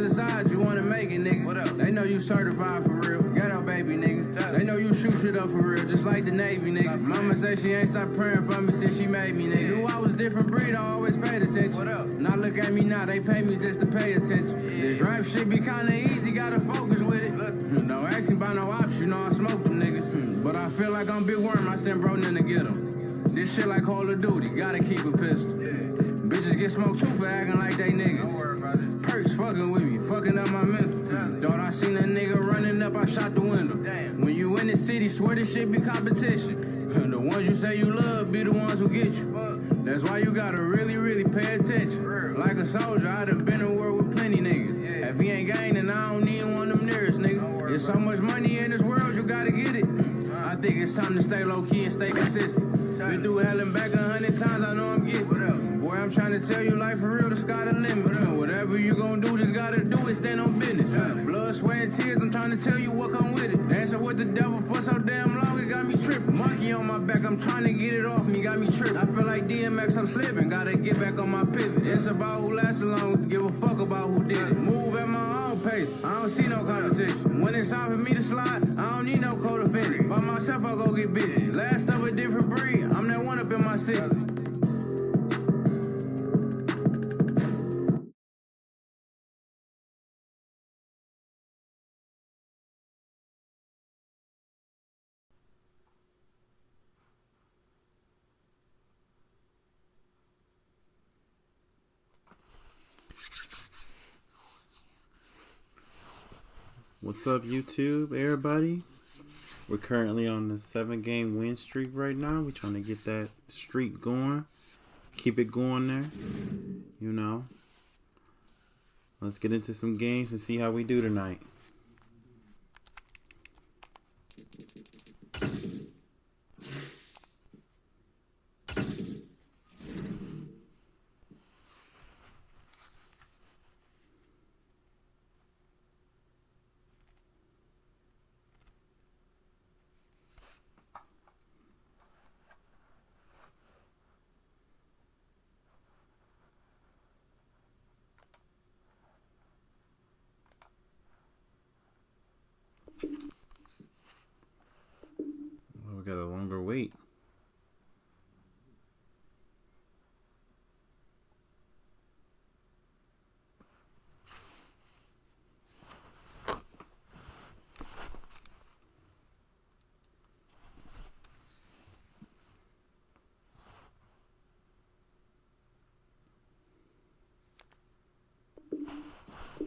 to the side, you wanna make it, nigga. What up? They know you certified for real. Ghetto baby, nigga. They know you shoot shit up for real, just like the Navy, nigga. Mama say she ain't stopped praying for me since she made me, nigga. Knew I was different breed, I always paid attention. What up? Now look at me now, they pay me just to pay attention. This rap shit be kinda easy, gotta focus with it. Don't ask me about no ops, you know I smoke them niggas. But I feel like I'm Big Worm, I sent bro none to get them. This shit like Call of Duty, gotta keep a pistol. Bitches get smoked too for acting like they niggas. Don't worry about it. Perks fucking with me, fucking up my mental. Thought I seen a nigga running up, I shot the window. Damn. When you in the city, swear this shit be competition. The ones you say you love be the ones who get you. That's why you gotta really, really pay attention. Like a soldier, I done been in a world with plenty niggas. If he ain't gaining, I don't need one of them nearest niggas. There's so much money in this world, you gotta get it. I think it's time to stay low key and stay consistent. Been through hell and back 100 times, I know I'm getting. Boy, I'm trying to tell you, life for real, the sky the limit. Whatever you gon' do, just gotta do it, stand on business. Blood, sweat, and tears, I'm trying to tell you what come with it. Dancing with the devil for so damn long, it got me tripping. Monkey on my back, I'm trying to get it off me, got me tripping. I feel like DMX, I'm slipping, gotta get back on my pivot. It's about who lasts long, give a fuck about who did it. Move at my own pace, I don't see no competition. When it's time for me to slide, I don't need no codependent. By myself, I go get busy. Last of a different breed, I'm that one up in my city. What's up, YouTube, everybody? We're currently on the 7-game win streak right now. We're trying to get that streak going. Keep it going there. You know. Let's get into some games and see how we do tonight. Well, we got a longer wait.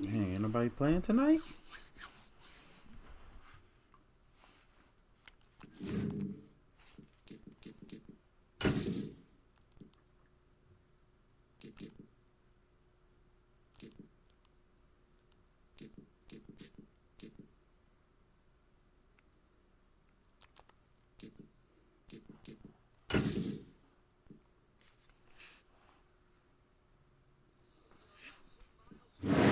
Hey, ain't nobody playing tonight?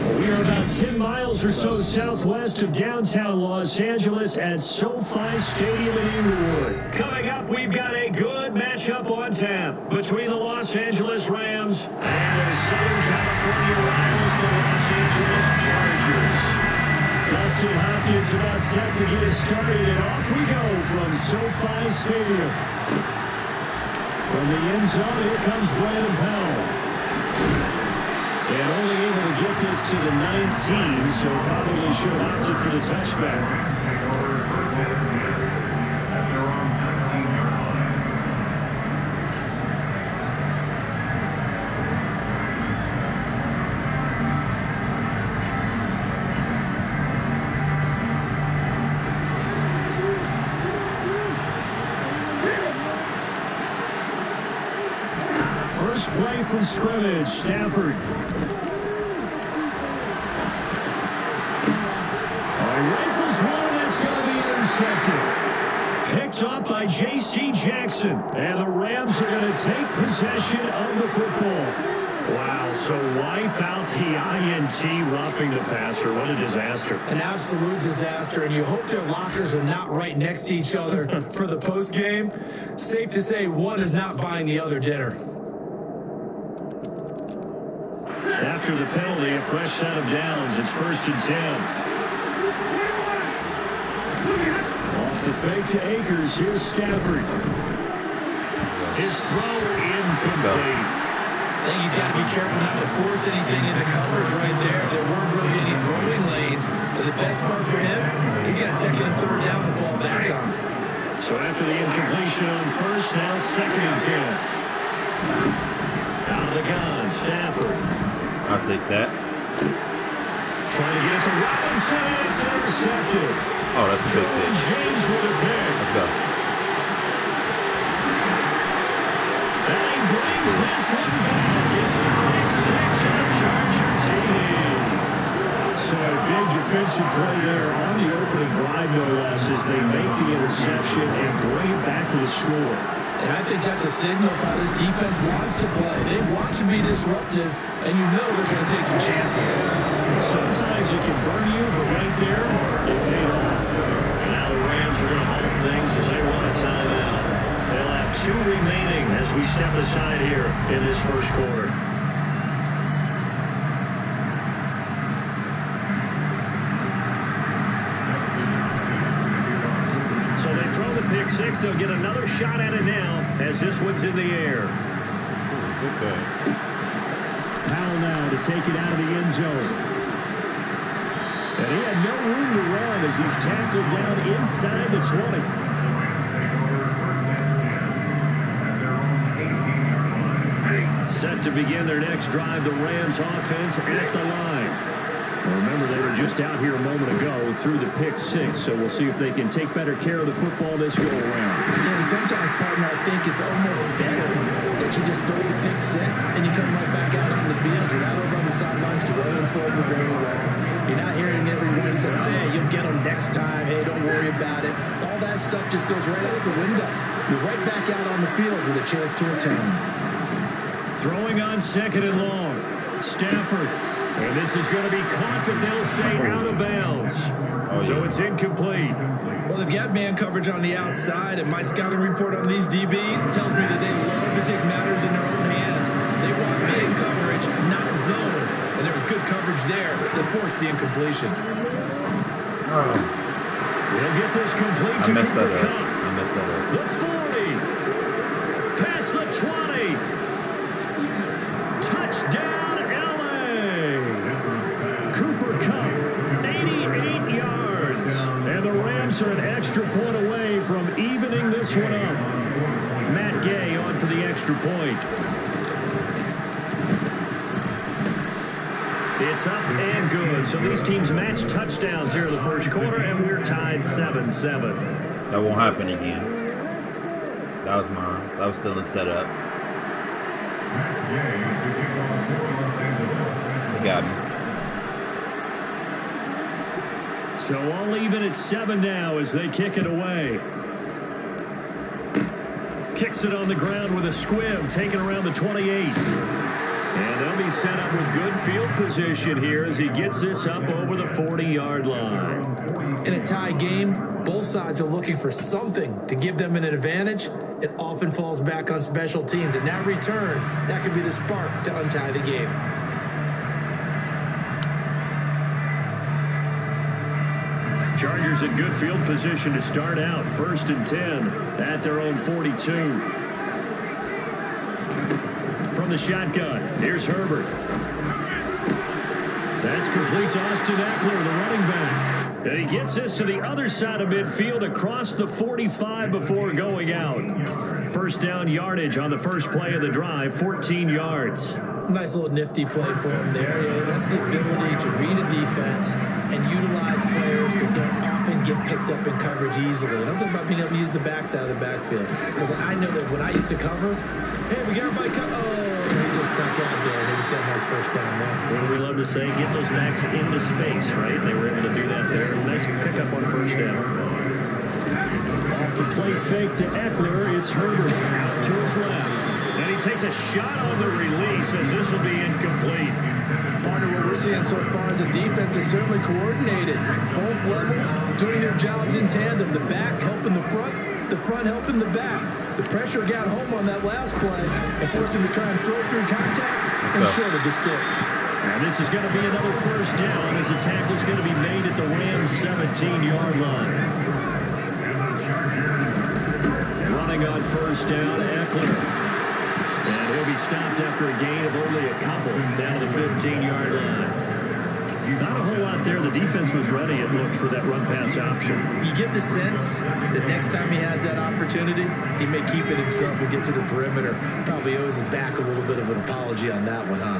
We are about 10 miles or so southwest of downtown Los Angeles at SoFi Stadium in Inglewood. Coming up, we've got a good matchup on tap between the Los Angeles Rams and the Southern California rivals, the Los Angeles Chargers. Dustin Hopkins about set to get us started, and off we go from SoFi Stadium. From the end zone, here comes Brandon Powell. And only able to get this to the 19, so probably should have opted for the touchback. First play from scrimmage, Stafford. Rifles one, that's going to be intercepted. Picked up by J.C. Jackson. And the Rams are going to take possession of the football. Wow, so wipe out the INT, roughing the passer. What a disaster. An absolute disaster, and you hope their lockers are not right next to each other for the post game. Safe to say one is not buying the other dinner. After the penalty, a fresh set of downs. It's 1st and 10. Off the fake to Akers. Here's Stafford. His throw incomplete. I think he's got to be careful not to force anything into coverage right there. There weren't really any throwing lanes. But the best part for him, he's got 2nd and 3rd down to fall back on. So after the incompletion on 1st, now 2nd and 10. Out of the gun, Stafford. I'll take that. Trying to get it to Robinson. It's intercepted. Oh, that's a big six. James with a pick. Let's go. And he brings this one back. It's a big 6 on Charger team. So a big defensive play there on the opening drive, no less, as they make the interception and bring it back for the score. And I think that's a signal of how this defense wants to play. They want to be disruptive, and you know they're going to take some chances. Sometimes it can burn you, but right there, it paid off. And now the Rams are going to hold things as they run a timeout. They'll have 2 remaining as we step aside here in this 1st quarter. So they throw the pick 6. They'll get another shot at it now as this one's in the air. Good catch. Powell now to take it out of the end zone. And he had no room to run as he's tackled down inside the 20. Set to begin their next drive, the Rams offense at the line. Well, remember, they were just out here a moment ago through the pick 6, so we'll see if they can take better care of the football this go-around. And sometimes, partner, I think it's almost better that you just throw the pick 6 and you come right back out on the field. You're not over on the sidelines to roll and forward for very well. You're not hearing everyone say, oh, yeah, you'll get them next time. Hey, don't worry about it. All that stuff just goes right out the window. You're right back out on the field with a chance to return. Throwing on 2nd and long. Stafford. And this is going to be caught, but they'll say out of bounds. So it's incomplete. Well, they've got man coverage on the outside, and my scouting report on these DBs tells me that they love to take matters in their own hands. They want man coverage, not zone. And there was good coverage there that forced the incompletion. They'll get this complete to Cooper Kupp. I messed that up. The 40. Past the 20. Touchdown, LA. Cooper Kupp, 88 yards. And the Rams are an extra point away from evening this one up. Matt Gay on for the extra point. It's up and good. So these teams match touchdowns here in the 1st quarter, and we're tied 7-7. That won't happen again. That was mine. So I was still in setup. They got me. So all even at 7 now as they kick it away. Kicks it on the ground with a squib, taken around the 28. And they'll be set up with good field position here as he gets this up over the 40-yard line. In a tie game, both sides are looking for something to give them an advantage. It often falls back on special teams. And that return, that could be the spark to untie the game. Chargers in good field position to start out. 1st and 10 at their own 42. From the shotgun, here's Herbert. That's complete to Austin Eckler, the running back. And he gets this to the other side of midfield across the 45 before going out. 1st down yardage on the first play of the drive, 14 yards. Nice little nifty play for him there. Yeah, that's the ability to read a defense and utilize players that don't often get picked up in coverage easily. And I'm talking about being able to use the backs out of the backfield. Because I know that when I used to cover, hey, we got everybody covered. Oh, he just snuck out there. He just got a nice 1st down there. What do we love to say? Get those backs into space, right? They were able to do that there. Nice pickup on 1st down. Off the play fake to Eckler, it's Herbert out to his left. And he takes a shot on the release as this will be incomplete. Part of what we're seeing so far is the defense is certainly coordinated. Both levels doing their jobs in tandem. The back helping the front helping the back. The pressure got home on that last play and forced him to try and throw through contact and short of the sticks. This is going to be another first down as the tackle is going to be made at the Rams' 17-yard line. Running on first down, Eckler. And he'll be stopped after a gain of only a couple down to the 15-yard line. Not a whole lot there. The defense was ready, it looked, for that run-pass option. You get the sense that next time he has that opportunity, he may keep it himself and get to the perimeter. Probably owes his back a little bit of an apology on that one, huh?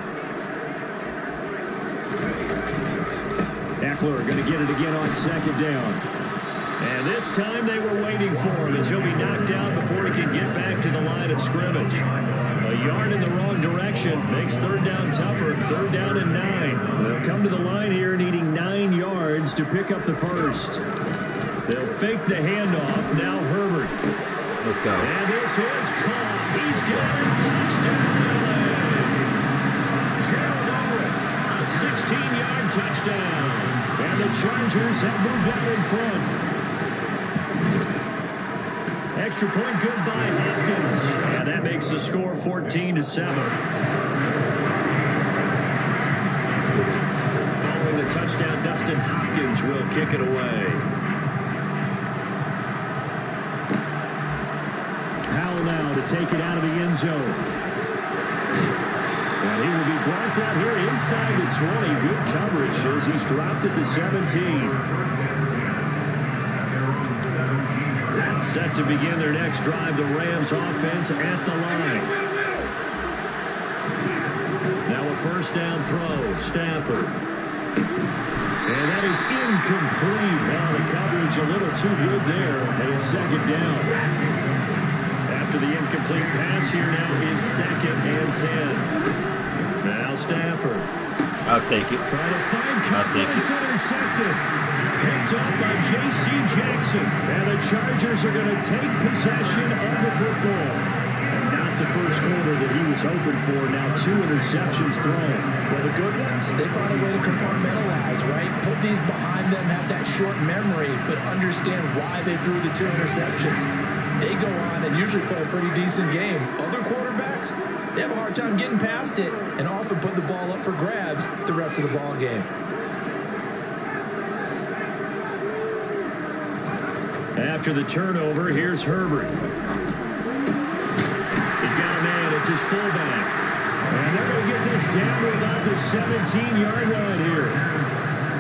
Eckler going to get it again on second down. And this time they were waiting for him as he'll be knocked out before he can get back to the line of scrimmage. A yard in the wrong direction makes third down tougher. Third down and 9. They'll come to the line here needing 9 yards to pick up the first. They'll fake the handoff. Now Herbert. Let's go. And this is caught. He's got a touchdown. Gerald over it. A 16-yard touchdown. And the Chargers have moved out in front. Extra point good by Hopkins. And that makes the score 14-7. Following the touchdown, Dustin Hopkins will kick it away. Powell now to take it out of the end zone. And he will be brought out here inside the 20. Good coverage as he's dropped at the 17. Set to begin their next drive, the Rams offense at the line. Now a first down throw, Stafford. And that is incomplete. Well, the coverage a little too good there, and it's second down. After the incomplete pass here now is 2nd and 10. Now Stafford. I'll take it. Trying to find coverage. It's intercepted. Picked up by J.C. Jackson. And the Chargers are going to take possession of the football. And not the first quarter that he was hoping for. Now 2 interceptions thrown. Well, the good ones, they find a way to compartmentalize, right? Put these behind them, have that short memory, but understand why they threw the 2 interceptions. They go on and usually play a pretty decent game. Other quarterbacks, they have a hard time getting past it and often put the ball up for grabs the rest of the ball game. After the turnover, here's Herbert. He's got a man. It's his fullback. And they're going to get this down to about the 17-yard line here.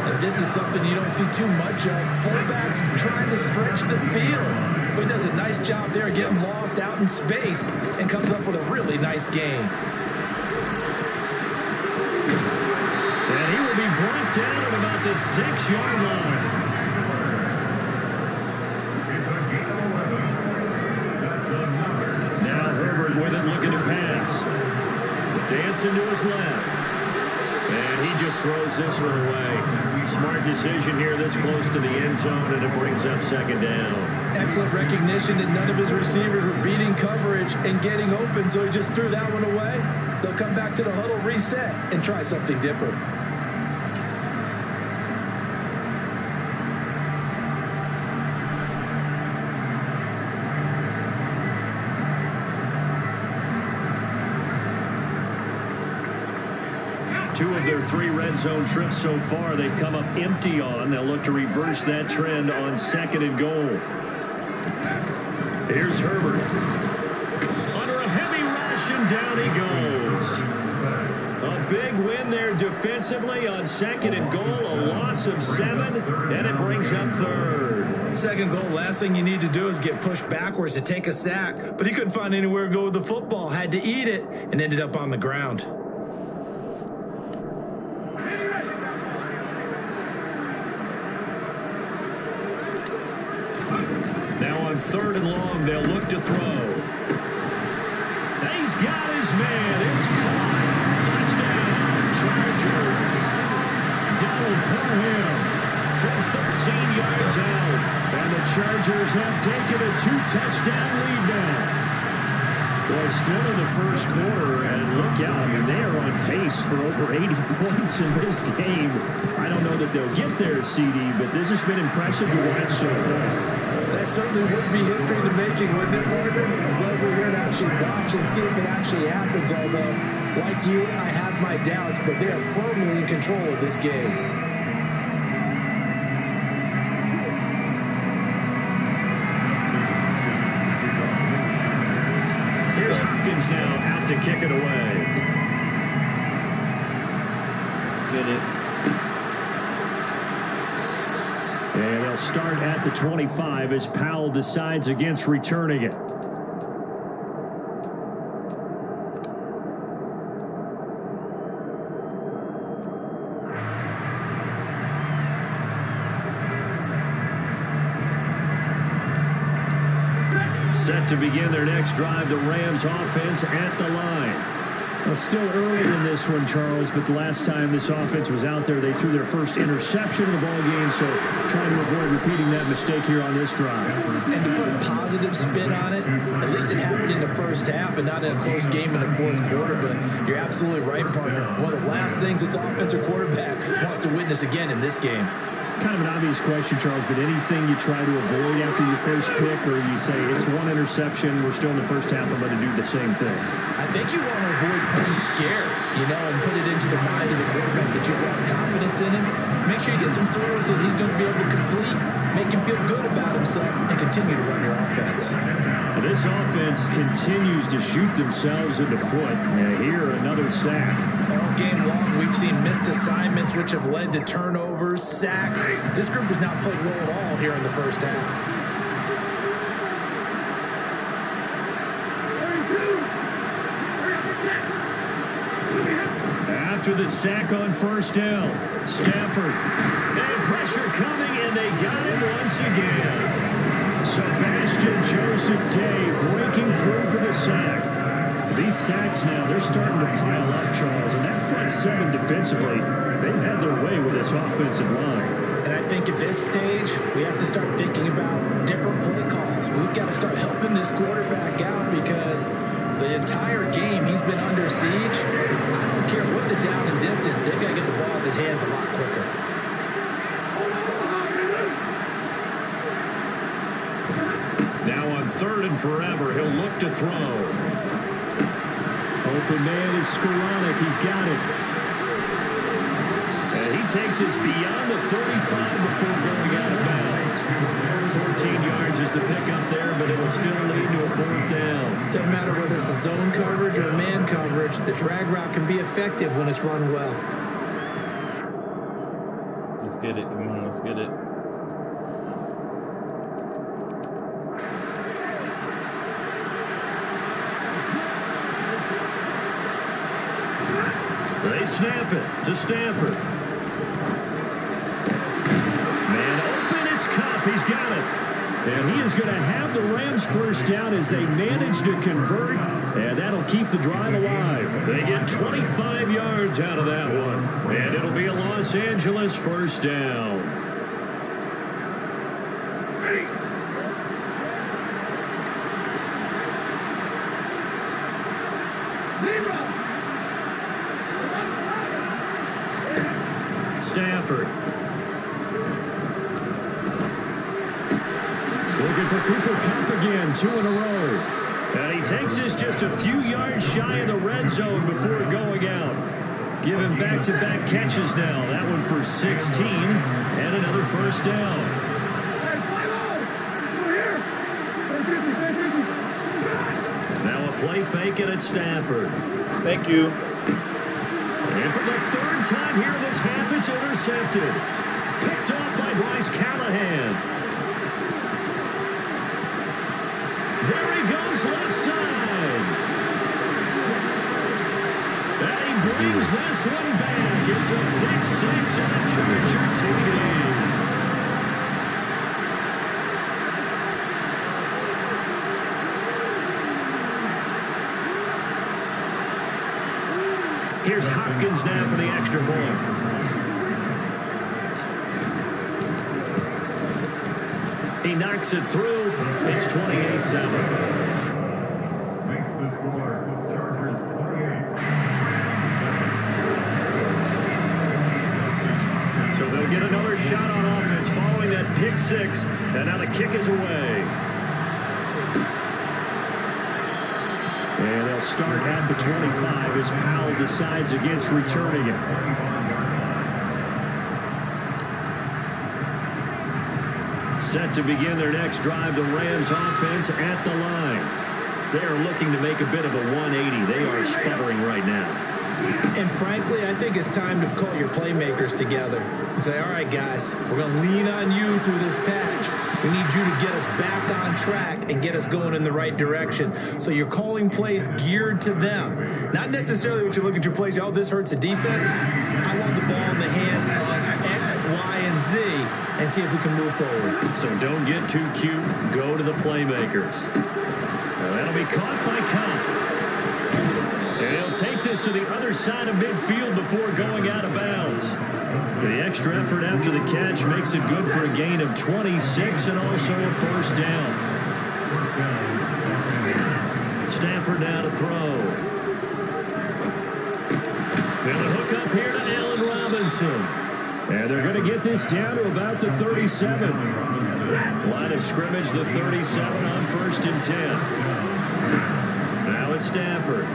And this is something you don't see too much of. Fullbacks trying to stretch the field. But he does a nice job there getting lost out in space and comes up with a really nice gain. And he will be brought down at about the 6-yard line. With it, looking to pass. Dancing to his left. And he just throws this one away. Smart decision here this close to the end zone, and it brings up second down. Excellent recognition that none of his receivers were beating coverage and getting open, so he just threw that one away. They'll come back to the huddle, reset, and try something different. Two of their 3 red zone trips so far, they've come up empty on. They'll look to reverse that trend on 2nd and goal. Here's Herbert. Under a heavy rush, and down he goes. A big win there defensively on 2nd and goal. A loss of 7, and it brings up 3rd. 2nd goal, last thing you need to do is get pushed backwards to take a sack. But he couldn't find anywhere to go with the football. Had to eat it, and ended up on the ground. Now on 3rd and long, they'll look to throw. He's got his man. It's caught. Touchdown, Chargers. Donald Parham from 13 yards out. And the Chargers have taken a 2-touchdown lead now. Well, still in the first quarter, and look out. I mean, they are on pace for over 80 points in this game. I don't know that they'll get there, CD, but this has been impressive to watch so far. That certainly would be history in the making, wouldn't it, partner? But we're here to actually watch and see if it actually happens, although, like you, I have my doubts, but they are firmly in control of this game. Now out to kick it away. Let's get it. And they'll start at the 25 as Powell decides against returning it. Set to begin their next drive, the Rams offense at the line. Well, still early in this one, Charles, but the last time this offense was out there, they threw their first interception of the ball game, so trying to avoid repeating that mistake here on this drive. And to put a positive spin on it, at least it happened in the first half and not in a close game in the fourth quarter, but you're absolutely right, partner. One of the last things this offensive quarterback wants to witness again in this game. Kind of an obvious question, Charles, but anything you try to avoid after your first pick, or you say it's one interception, we're still in the first half, I'm going to do the same thing? I think you want to avoid playing scared, and put it into the mind of the quarterback that you've lost confidence in him. Make sure you get some throws that he's going to be able to complete, make him feel good about himself, and continue to run your offense. Well, this offense continues to shoot themselves in the foot. And here, another sack. All game long, we've seen missed assignments, which have led to turnovers, sacks. This group has not played well at all here in the first half. After the sack on first down, Stafford. And pressure coming, and they got him once again. Sebastian Joseph Day breaking through for the sack. These sacks now, they're starting to pile up, Charles. And that front seven defensively, they've had their way with this offensive line. And I think at this stage, we have to start thinking about different play calls. We've got to start helping this quarterback out because the entire game he's been under siege. I don't care what the down and distance, they've got to get the ball in his hands a lot quicker. Now on 3rd and forever, he'll look to throw. Open man is Skoranek. He's got it. And he takes us beyond the 35 before going out of bounds. 14 yards is the pickup there, but it will still lead to a 4th down. Doesn't matter whether it's a zone coverage or man coverage, the drag route can be effective when it's run well. Let's get it. Come on, let's get it. They snap it to Stafford. Man open, it's Cup. He's got it. And he is going to have the Rams first down as they manage to convert. And that'll keep the drive alive. They get 25 yards out of that one. And it'll be a Los Angeles first down. Stafford. Looking for Cooper Kupp again, 2 in a row. And he takes us just a few yards shy of the red zone before going out. Give him back-to-back catches now. That one for 16 and another first down. Now a play fake it at Stafford. Thank you. And for the 3rd time here this half, it's intercepted. Picked off by Bryce Callahan. There he goes left side. And he brings this one back. It's a big 6 and a Charger take it. Here's Hopkins now for the extra point. He knocks it through. It's 28-7. So they'll get another shot on offense following that pick six. And now the kick is away. And they'll start at the 25 as Powell decides against returning it. Set to begin their next drive, the Rams offense at the line. They are looking to make a bit of a 180. They are sputtering right now. And frankly, I think it's time to call your playmakers together and say, all right, guys, we're going to lean on you through this patch. We need you to get us back on track and get us going in the right direction. So you're calling plays geared to them. Not necessarily what you look at your plays, oh, this hurts the defense. I want the ball in the hands of X, Y, and Z and see if we can move forward. So don't get too cute. Go to the playmakers. Well, that'll be caught by Cobb. And he'll take this to the other side of midfield before going out of bounds. The extra effort after the catch makes it good for a gain of 26 and also a first down. Stafford now to throw. And the hook up here to Allen Robinson. And they're going to get this down to about the 37. Line of scrimmage, the 37 on 1st and 10. Now it's Stafford.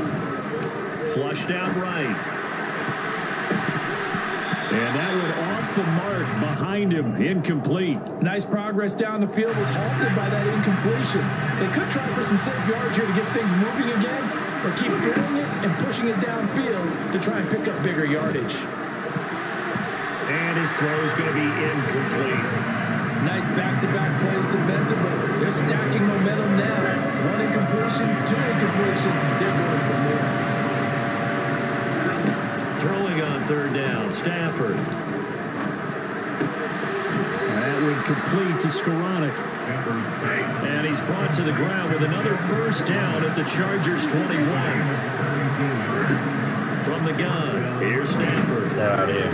Flushed out right. And that one off the mark behind him, incomplete. Nice progress down the field was halted by that incompletion. They could try for some safe yards here to get things moving again, or keep throwing it and pushing it downfield to try and pick up bigger yardage. And his throw is going to be incomplete. Nice back-to-back plays defensively. They're stacking momentum now. One incompletion, two incompletion. They're going for more. Throwing on 3rd down, Stafford. That one complete to Skoranek. And he's brought to the ground with another first down at the Chargers' 21. From the gun, here's Stafford. Out here.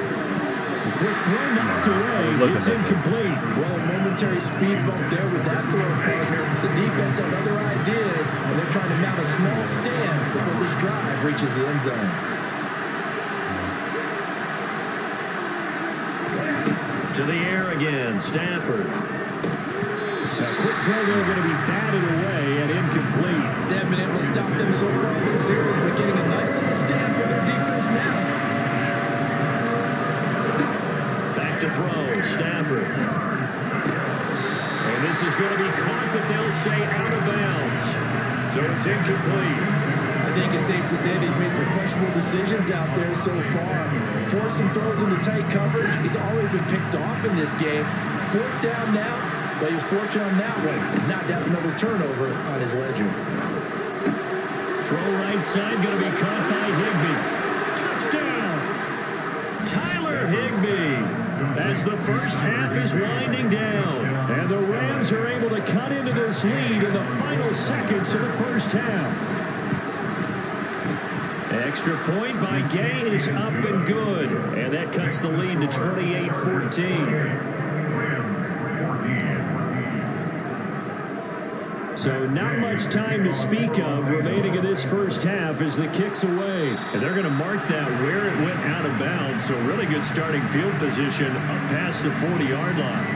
Quick throw knocked away. It's incomplete. Well, a momentary speed bump there with that throw partner. The defense had other ideas, and they're trying to mount a small stand before this drive reaches the end zone. To the air again, Stafford. A quick throw there going to be batted away and incomplete. They haven't been able to stop them so far this series, but getting a nice little stand for their defense now. Back to throw, Stafford. And this is going to be caught, but they'll say out of bounds. So it's incomplete. I think it's safe to say that he's made some questionable decisions out there so far. Forced some throws into tight coverage. He's already been picked off in this game. 4th down now, but he was fortunate on that one. Not to have another turnover on his ledger. Throw right side, going to be caught by Higbee. Touchdown! Tyler Higbee. As the first half is winding down. And the Rams are able to cut into this lead in the final seconds of the first half. Extra point by Gay is up and good. And that cuts the lead to 28-14. So not much time to speak of remaining in this first half as the kick's away. And they're going to mark that where it went out of bounds. So really good starting field position up past the 40-yard line.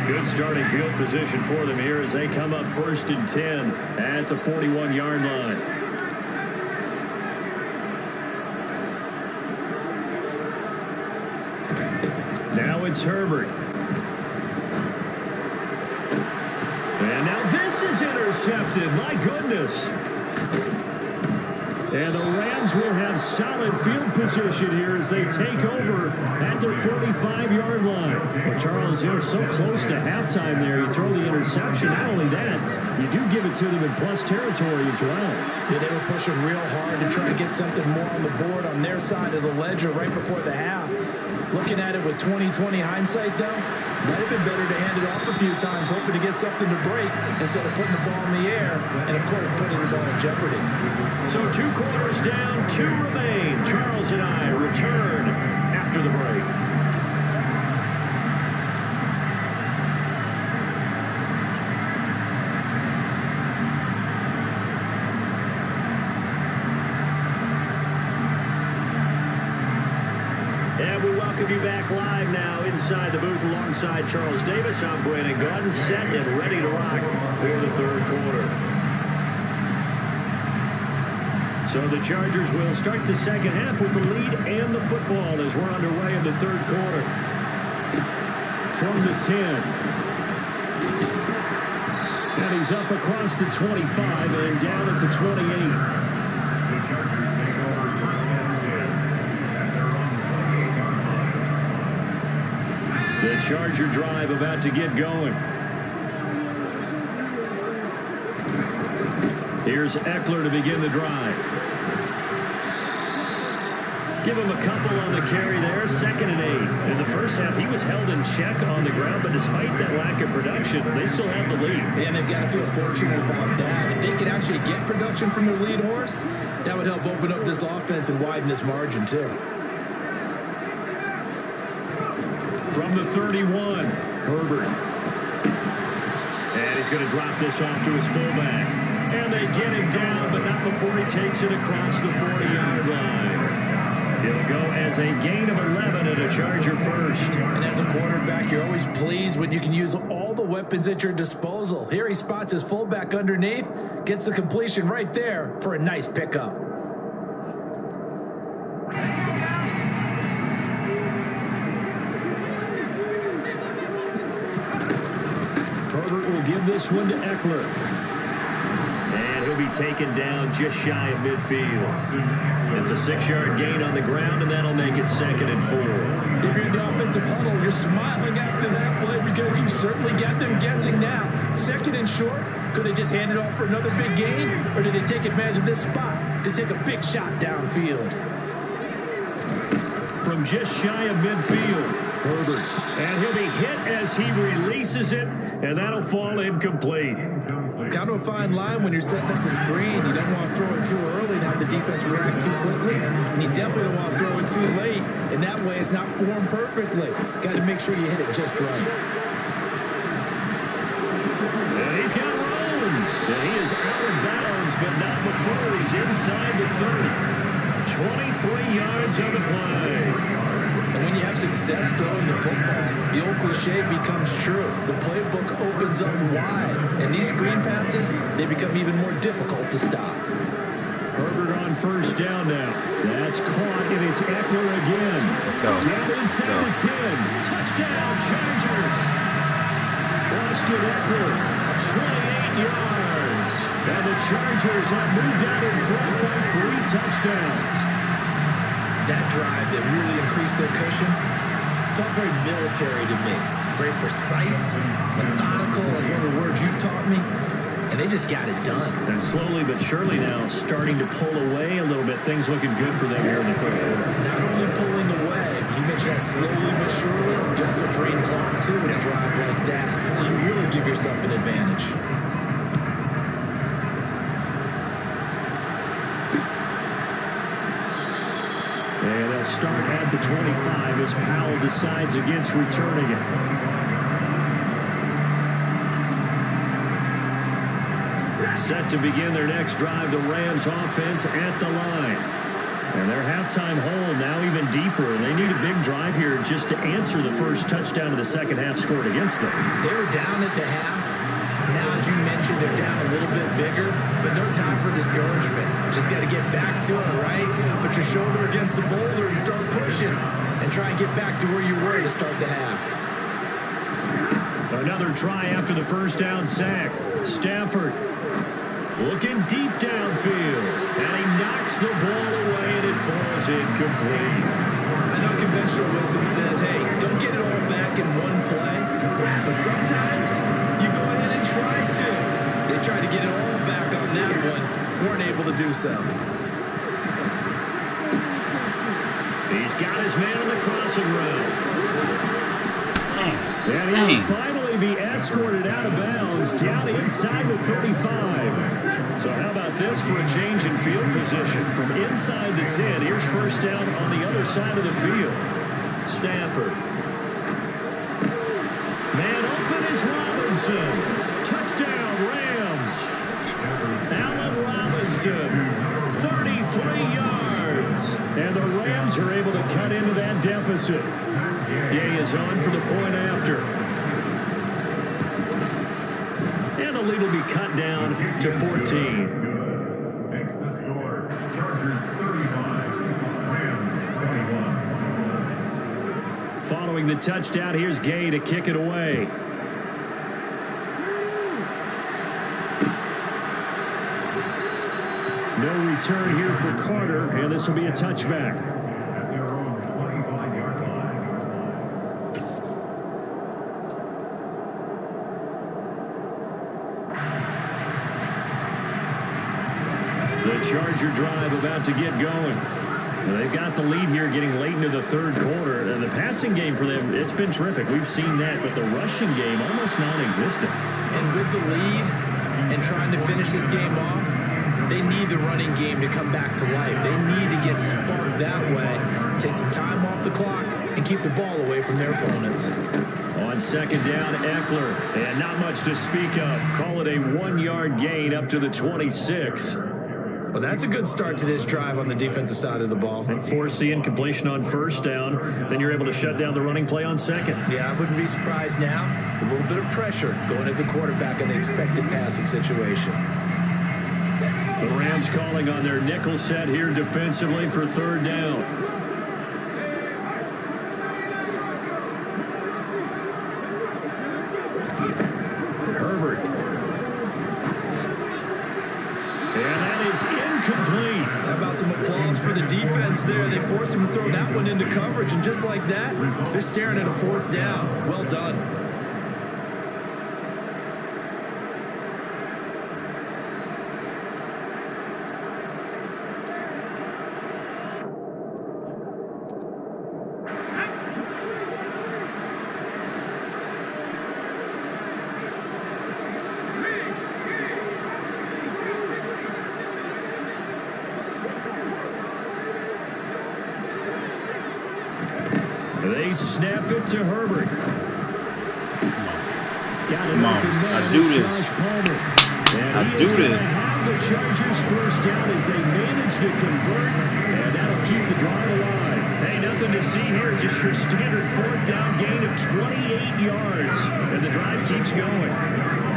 Good starting field position for them here as they come up 1st and 10 at the 41-yard line. Now it's Herbert. And now this is intercepted. My goodness. And the Rams will have solid field position here as they take over at their 45-yard line. Well, Charles, you're so close to halftime there. You throw the interception. Not only that, you do give it to them in plus territory as well. Yeah, they were pushing real hard to try to get something more on the board on their side of the ledger right before the half. Looking at it with 20/20 hindsight, though, might have been better to hand it off a few times, hoping to get something to break instead of putting the ball in the air and, of course, putting the ball in jeopardy. So 2 quarters down, 2 remain. Charles and I return after after the break. And we welcome you back live now inside the booth alongside Charles Davis. I'm Brandon Gordon, set and ready to rock for the third quarter. So the Chargers will start the second half with the lead and the football as we're underway in the third quarter. From the 10. And he's up across the 25 and down at the 28. The Chargers take over first and 10 at their own 8-yard line. The Charger drive about to get going. Here's Eckler to begin the drive. Give him a couple on the carry there, 2nd and 8. In the first half, he was held in check on the ground, but despite that lack of production, they still have the lead. And they've got to feel fortunate about that. If they could actually get production from their lead horse, that would help open up this offense and widen this margin, too. From the 31, Herbert. And he's going to drop this off to his fullback. And they get him down, but not before he takes it across the 40-yard line. He'll go as a gain of 11 at a Charger first. And as a quarterback, you're always pleased when you can use all the weapons at your disposal. Here he spots his fullback underneath, gets the completion right there for a nice pickup. Herbert will give this one to Eckler. And he'll be taken down just shy of midfield. It's a 6-yard gain on the ground, and that'll make it 2nd and 4. If you're in the offensive huddle, you're smiling after that play because you certainly got them guessing now. 2nd and short, could they just hand it off for another big gain, or did they take advantage of this spot to take a big shot downfield? From just shy of midfield, Herbert. And he'll be hit as he releases it, and that'll fall incomplete. Kind of a fine line when you're setting up the screen. You don't want to throw it too early and have the defense react too quickly. And you definitely don't want to throw it too late. And that way it's not formed perfectly. Got to make sure you hit it just right. And he's got room. And he is out of bounds, but not before he's inside the 30. 23 yards on the play. And when you have success throwing the football, the old cliche becomes true. The playbook opens up wide, and these screen passes, they become even more difficult to stop. Herbert on first down now. That's caught, and it's Eckler again. Let's go. Down inside the 10. Touchdown, Chargers. Austin Eckler, 28 yards. And the Chargers have moved out in front by 3 touchdowns. That drive that really increased their cushion felt very military to me. Very precise, methodical, that's one of the words you've taught me. And they just got it done. And slowly but surely now starting to pull away a little bit. Things looking good for them here in the third quarter. Not only pulling away, but you mentioned that slowly but surely. You also drain clock too with a drive like that. So you really give yourself an advantage. And they'll start at the 25 as Powell decides against returning it. Set to begin their next drive, the Rams offense at the line. And their halftime hole now even deeper. They need a big drive here just to answer the first touchdown of the second half scored against them. They were down at the half. Now, as you mentioned, they're down a little bit bigger, but no time for discouragement. Just got to get back to it, right? Put your shoulder against the boulder and start pushing and try and get back to where you were to start the half. Another try after the first down sack. Stafford looking deep downfield, and he knocks the ball away, and it falls incomplete. I know conventional wisdom says, hey, don't get it all back in one play, but sometimes you go ahead and try to. They tried to get it all back on that one, weren't able to do so. He's got his man on the crossing route. And he will finally be escorted out of bounds down inside the 35. So how about this for a change in field position? From inside the 10, here's first down on the other side of the field. Stafford. Man open is Robinson. Touchdown, Rams. Allen Robinson, 33 yards. And the Rams are able to cut into that deficit. Gay is on for the point after. And the lead will be cut down to 14. Makes the score. Chargers 35, Rams 21. Following the touchdown, here's Gay to kick it away. No return here for Carter, and this will be a touchback. At their own 25-yard line. The Charger drive about to get going. They've got the lead here getting late into the third quarter. And the passing game for them, it's been terrific. We've seen that, but the rushing game almost non-existent. And with the lead and trying to finish this game off, they need the running game to come back to life. They need to get sparked that way, take some time off the clock, and keep the ball away from their opponents. On second down, Eckler. And not much to speak of. Call it a 1-yard gain up to the 26. Well, that's a good start to this drive on the defensive side of the ball. And force the incompletion on first down. Then you're able to shut down the running play on second. Yeah, I wouldn't be surprised now. A little bit of pressure going at the quarterback in the expected passing situation. The Rams calling on their nickel set here defensively for third down. Herbert. And that is incomplete. How about some applause for the defense there? They forced him to throw that one into coverage, and just like that, they're staring at a fourth down. Well done. They snap it to Herbert. Come on. I do this. I do this. Have the Chargers first down as they manage to convert, and that'll keep the drive alive. Hey, nothing to see here, just your standard fourth down gain of 28 yards, and the drive keeps going.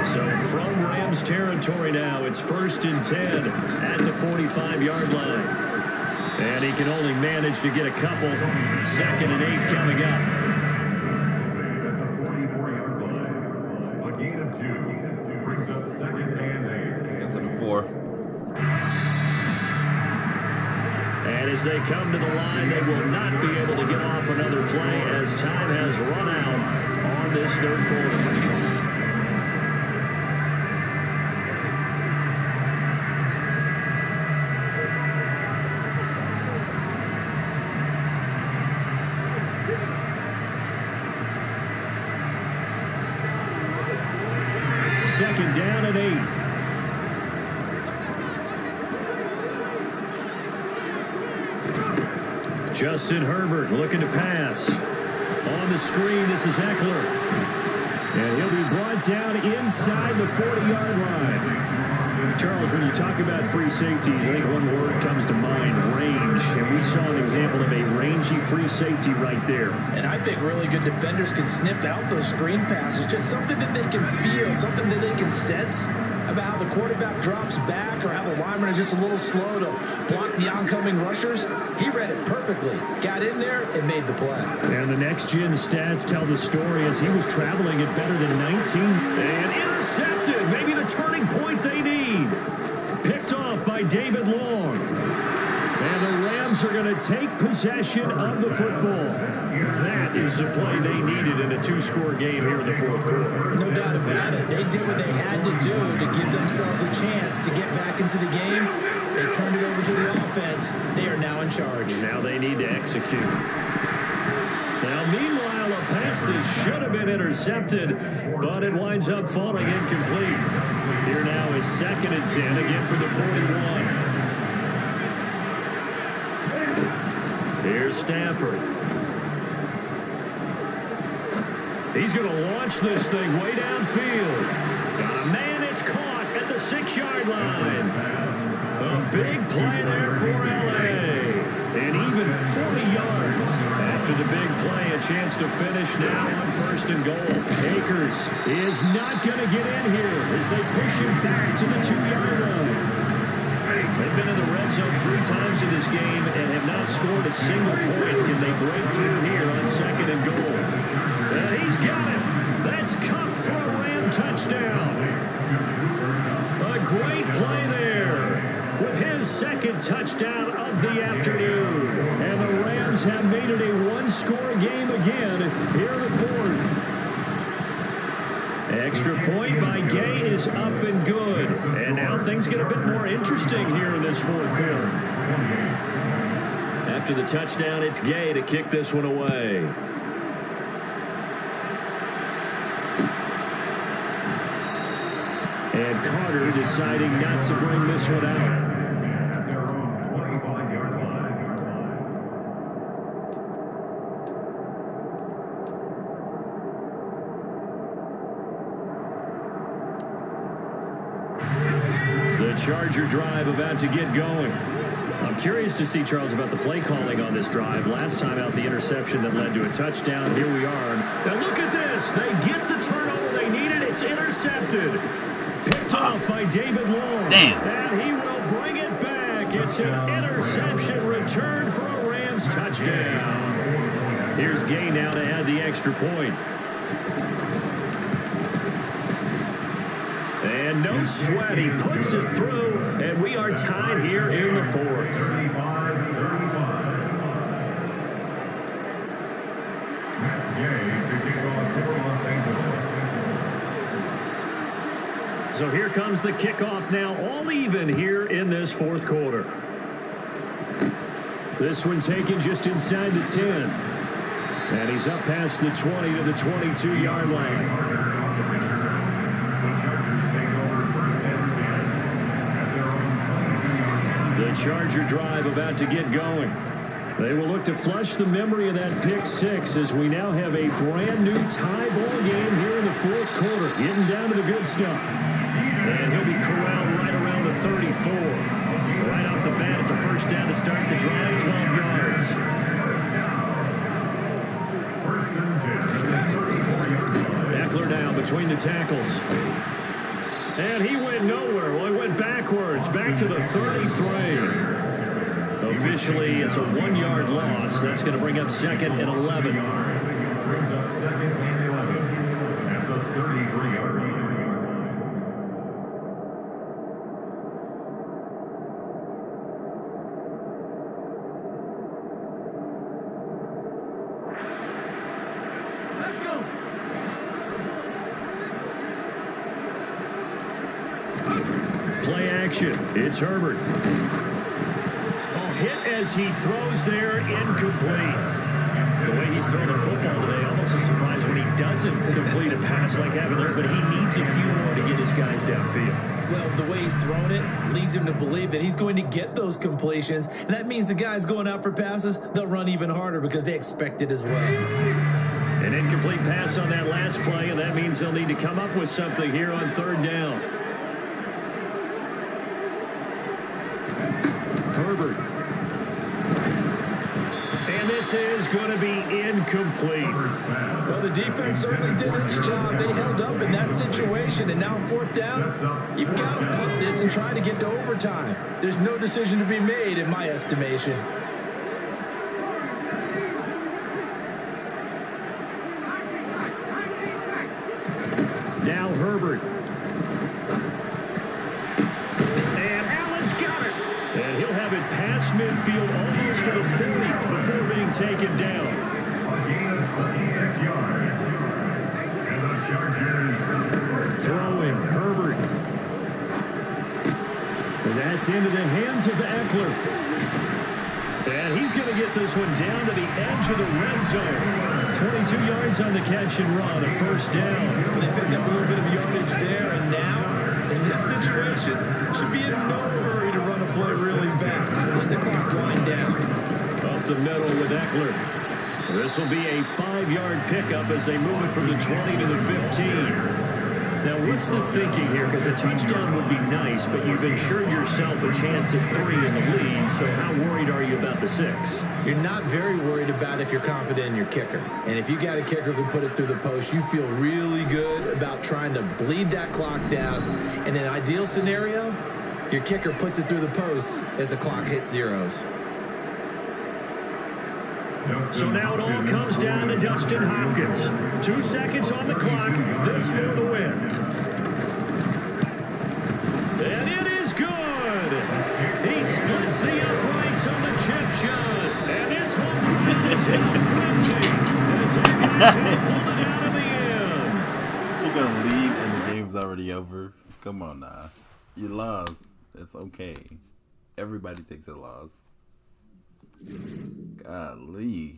So from Rams territory now, it's 1st and 10 at the 45-yard line. And he can only manage to get a couple. 2nd and 8 coming up. At the 44-yard line. A gain of 2 brings up 2nd and 8. Get to the 4. And as they come to the line, they will not be able to get off another play as time has run out on this third quarter. Second down and 8. Justin Herbert looking to pass. On the screen, this is Eckler. And he'll be brought down inside the 40-yard line. Charles, when you talk about free safeties, I think one word comes to mind, range. And we saw an example of a rangy free safety right there. And I think really good defenders can sniff out those screen passes. Just something that they can feel, something that they can sense about how the quarterback drops back or how the lineman is just a little slow to block the oncoming rushers. He read it perfectly. Got in there and made the play. And the next-gen stats tell the story as he was traveling at better than 19. And intercepted. Maybe the turning point they need. Picked off by David Long. And the Rams are going to take possession of the football. That is the play they needed in a 2-score game here in the fourth quarter. No doubt about it. They did what they had to do to give themselves a chance to get back into the game. They turned it over to the offense. They are now in charge. Now they need to execute. Now, meanwhile, a pass that should have been intercepted, but it winds up falling incomplete. Here now is 2nd and 10, again for the 41. Here's Stafford. He's going to launch this thing way downfield. Got a man, it's caught at the 6-yard line. A big play there for L.A. And even 40 yards after the big play. A chance to finish now on 1st and goal. Akers is not going to get in here as they push him back to the 2-yard line. They've been in the red zone 3 times in this game and have not scored a single point. Can they break through here on 2nd and goal? And he's got it. That's Cup for a Ram touchdown. A great play there with his 2nd touchdown of the afternoon. And the Rams have made it a 1-score game again here in the 4th. Extra point by Gay is up and good. And now things get a bit more interesting here in this 4th quarter. After the touchdown, it's Gay to kick this one away. And Carter deciding not to bring this one out. At their own 25-yard line. The Charger drive about to get going. I'm curious to see, Charles, about the play calling on this drive. Last time out, the interception that led to a touchdown. Here we are. Now look at this. They get the turnover they needed. It's intercepted. Picked off by David Long. Damn. And he will bring it back. It's an interception returned for a Rams touchdown. Here's Gay now to add the extra point. And no sweat, he puts it through, and we are tied here in the 4th. 35-35. Matt Gay to kick off for Los Angeles. So here comes the kickoff now, all even here in this 4th quarter. This one taken just inside the 10. And he's up past the 20 to the 22-yard line. The Charger drive about to get going. They will look to flush the memory of that pick 6 as we now have a brand new tie ball game here in the 4th quarter. Getting down to the good stuff. And he'll be corralled right around the 34. Right off the bat, it's a 1st down to start the drive, 12 yards. Eckler down between the tackles. And he went nowhere. Well, he went backwards, back to the 33. Officially, it's a 1-yard loss. That's going to bring up 2nd and 11. Brings up 2nd and 11 at the 33-yard line. Play action. It's Herbert. Hit as he throws there, incomplete. The way he's throwing the football today, almost a surprise when he doesn't complete a pass like having there, but he needs a few more to get his guys downfield. Well, the way he's thrown it leads him to believe that he's going to get those completions, and that means the guys going out for passes, they'll run even harder because they expect it as well. An incomplete pass on that last play, and that means they'll need to come up with something here on 3rd down. Herbert. And this is going to be incomplete. Well, the defense certainly did its job. They held up in that situation, and now on 4th down, you've got to punt this and try to get to overtime. There's no decision to be made, in my estimation. Now Herbert. And Allen's got it. And he'll have it past midfield almost to the 40 before being taken down. A gain of 26 yards. And the Chargers Throwing Herbert. And that's into the hands of Eckler. And he's going to get this one down to the edge of the red zone. 22 yards on the catch and run, a 1st down. They picked up a little bit of yardage there, and now, in this situation, should be in no hurry to run a play really fast. Let the clock wind down. Up the middle with Eckler. This will be a 5-yard pickup as they move it from the 20 to the 15. Now, what's the thinking here? Because a touchdown would be nice, but you've ensured yourself a chance at 3 in the lead, so how worried are you about the 6? You're not very worried about if you're confident in your kicker. And if you got a kicker who can put it through the post, you feel really good about trying to bleed that clock down. In an ideal scenario, your kicker puts it through the post as the clock hits zeros. So now it all comes down to Dustin Hopkins. 2 seconds on the clock. This for the win. And it is good. He splits the uprights on the chip shot. And this whole crowd is in a frenzy. As our guys have pulled it out of the end. You're going to leave and the game's already over? Come on now. You lost. That's okay. Everybody takes a loss. Golly.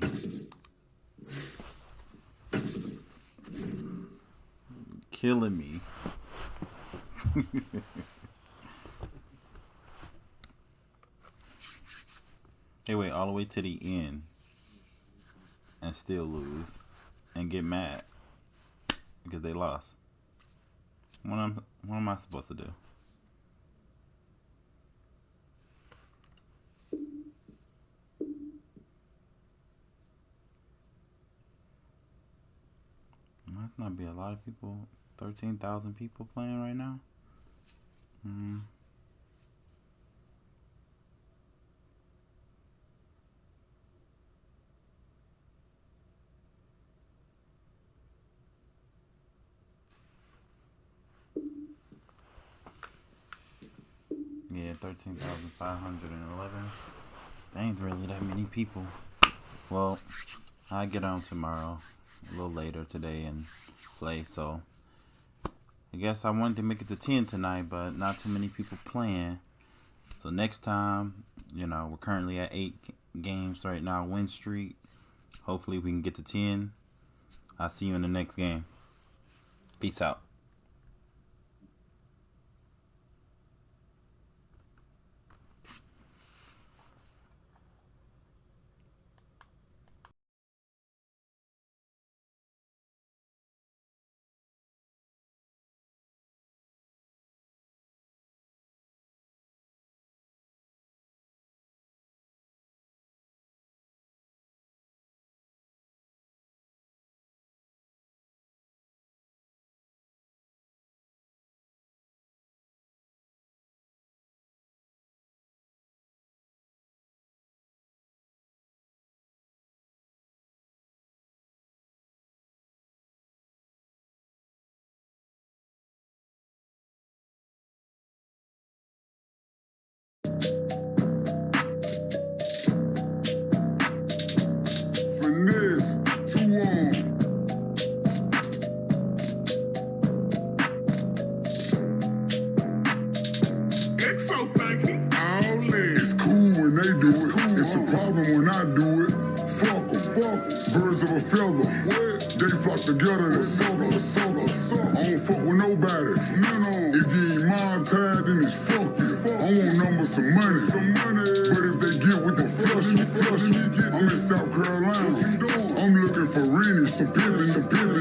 Killing me. They wait all the way to the end and still lose and get mad because they lost. What am I supposed to do? Must not be a lot of people. 13,000 people playing right now. Yeah, 13,511. There ain't really that many people. Well, I get on tomorrow, a little later today, and play. So I guess I wanted to make it to 10 tonight, but not too many people playing. So next time, we're currently at 8 games right now, win streak. Hopefully we can get to 10. I'll see you in the next game. Peace out. They flock together to soda. I don't fuck with nobody. If you ain't monetized, then it's fuck you. I want numbers, some money. But if they get with the flush, I'm in South Carolina. I'm looking for Rennie, some pimpin'.